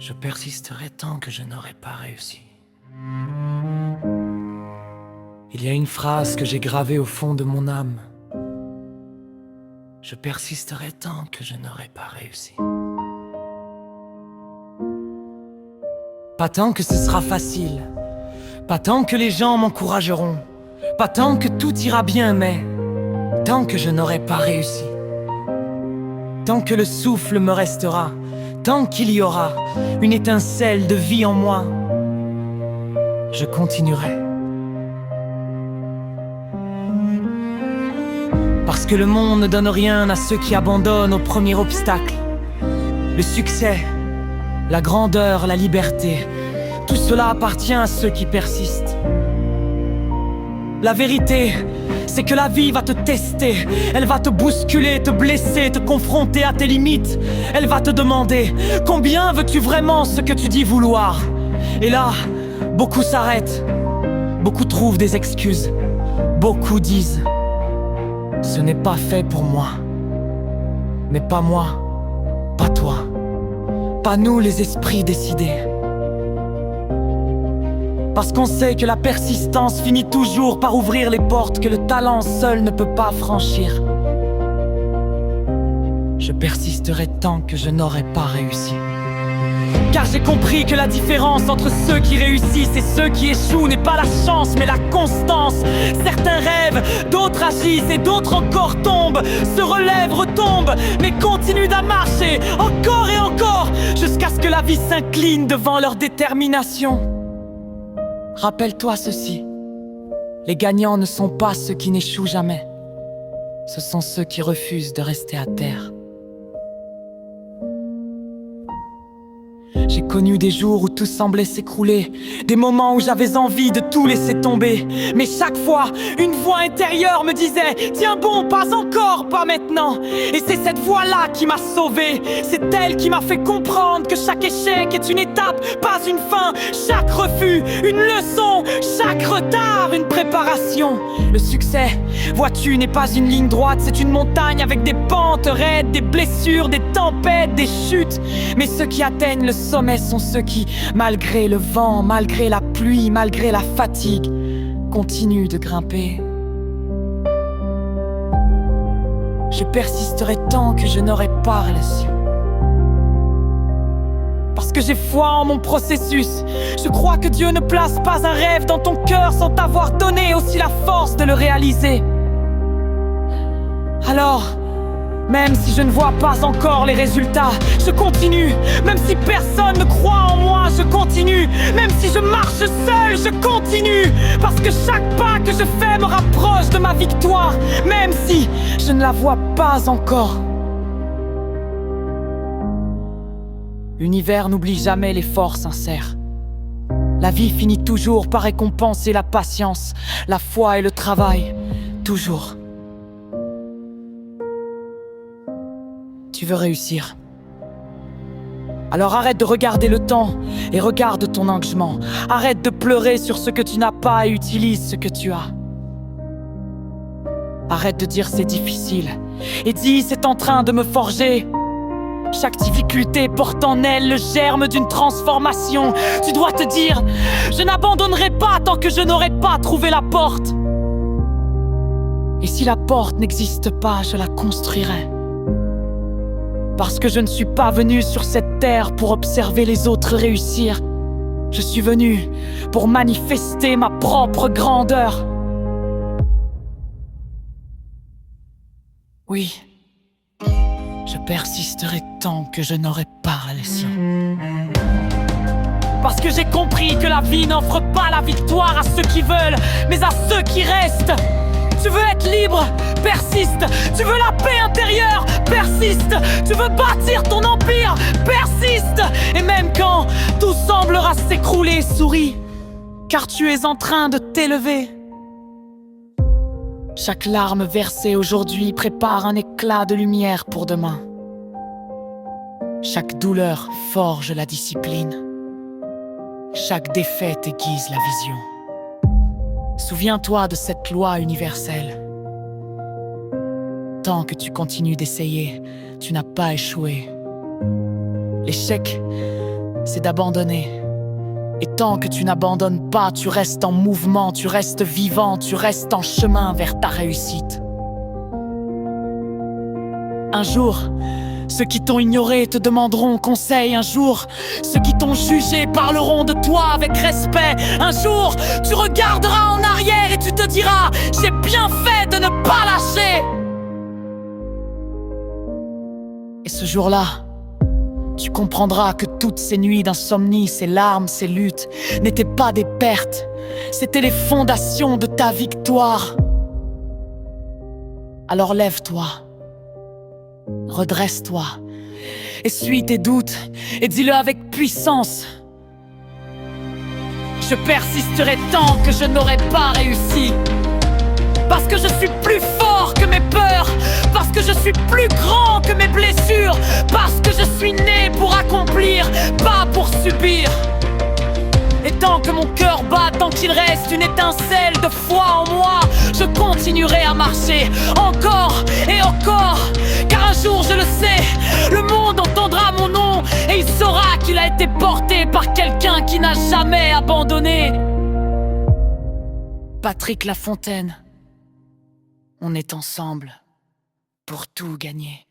Je persisterai tant que je n'aurai pas réussi. Il y a une phrase que j'ai gravée au fond de mon âme. Je persisterai tant que je n'aurai pas réussi. Pas tant que ce sera facile, pas tant que les gens m'encourageront, pas tant que tout ira bien, mais tant que je n'aurai pas réussi. Tant que le souffle me restera, tant qu'il y aura une étincelle de vie en moi, je continuerai. Parce que le monde ne donne rien à ceux qui abandonnent au premier obstacle. Le succès, la grandeur, la liberté, tout cela appartient à ceux qui persistent. La vérité, c'est que la vie va te tester. Elle va te bousculer, te blesser, te confronter à tes limites. Elle va te demander: combien veux-tu vraiment ce que tu dis vouloir? Et là, beaucoup s'arrêtent. Beaucoup trouvent des excuses. Beaucoup disent: ce n'est pas fait pour moi. Mais pas moi, pas toi, pas nous les esprits décidés. Parce qu'on sait que la persistance finit toujours par ouvrir les portes que le talent seul ne peut pas franchir. Je persisterai tant que je n'aurai pas réussi. Car j'ai compris que la différence entre ceux qui réussissent et ceux qui échouent n'est pas la chance mais la constance. Certains rêvent, d'autres agissent et d'autres encore tombent, se relèvent, retombent, mais continuent à marcher encore et encore jusqu'à ce que la vie s'incline devant leur détermination. Rappelle-toi ceci: les gagnants ne sont pas ceux qui n'échouent jamais, ce sont ceux qui refusent de rester à terre. J'ai connu des jours où tout semblait s'écrouler, des moments où j'avais envie de tout laisser tomber. Mais chaque fois, une voix intérieure me disait: tiens bon, pas encore, pas maintenant. Et c'est cette voix-là qui m'a sauvé. C'est elle qui m'a fait comprendre que chaque échec est une étape, pas une fin. Chaque refus, une leçon. Chaque retard, une préparation. Le succès, vois-tu, n'est pas une ligne droite. C'est une montagne avec des pentes raides, des blessures, des tempêtes, des chutes. Mais ceux qui atteignent le sommet sont ceux qui, malgré le vent, malgré la pluie, malgré la fatigue, continuent de grimper. Je persisterai tant que je n'aurai pas réussi. Parce que j'ai foi en mon processus. Je crois que Dieu ne place pas un rêve dans ton cœur sans t'avoir donné aussi la force de le réaliser. Alors, même si je ne vois pas encore les résultats, je continue. Même si personne ne croit en moi, je continue. Même si je marche seul, je continue. Parce que chaque pas que je fais me rapproche de ma victoire, même si je ne la vois pas encore. L'univers n'oublie jamais l'effort sincère. La vie finit toujours par récompenser la patience, la foi et le travail. Toujours. Tu veux réussir? Alors arrête de regarder le temps et regarde ton engagement. Arrête de pleurer sur ce que tu n'as pas et utilise ce que tu as. Arrête de dire c'est difficile et dis c'est en train de me forger. Chaque difficulté porte en elle le germe d'une transformation. Tu dois te dire: je n'abandonnerai pas tant que je n'aurai pas trouvé la porte. Et si la porte n'existe pas, je la construirai. Parce que je ne suis pas venu sur cette terre pour observer les autres réussir. Je suis venu pour manifester ma propre grandeur. Oui, je persisterai tant que je n'aurai pas réussi. Parce que j'ai compris que la vie n'offre pas la victoire à ceux qui veulent, mais à ceux qui restent. Tu veux être libre? Persiste. Tu veux la paix intérieure? Persiste. Tu veux bâtir ton empire? Persiste. Et même quand tout semblera s'écrouler, souris, car tu es en train de t'élever. Chaque larme versée aujourd'hui prépare un éclat de lumière pour demain. Chaque douleur forge la discipline. Chaque défaite aiguise la vision. Souviens-toi de cette loi universelle. Tant que tu continues d'essayer, tu n'as pas échoué. L'échec c'est d'abandonner. Et tant que tu n'abandonnes pas, tu restes en mouvement, tu restes vivant, tu restes en chemin vers ta réussite. Un jour, ceux qui t'ont ignoré te demanderont conseil. Un jour, ceux qui t'ont jugé parleront de toi avec respect. Un jour, tu regarderas en arrière et tu te diras: j'ai bien fait de ne pas lâcher. Et ce jour-là, tu comprendras que toutes ces nuits d'insomnie, ces larmes, ces luttes n'étaient pas des pertes, c'étaient les fondations de ta victoire. Alors lève-toi, redresse-toi, essuie tes doutes et dis-le avec puissance: je persisterai tant que je n'aurai pas réussi. Parce que je suis plus fort que mes peurs, parce que je suis plus grand que mes blessures, parce que je suis né pour accomplir, pas pour subir. Et tant que mon cœur bat, tant qu'il reste une étincelle de foi en moi, je continuerai à marcher encore et encore. Car un jour, je le sais, le monde entendra mon nom et il saura qu'il a été porté par quelqu'un qui n'a jamais abandonné. Patrick Lafontaine. On est ensemble pour tout gagner.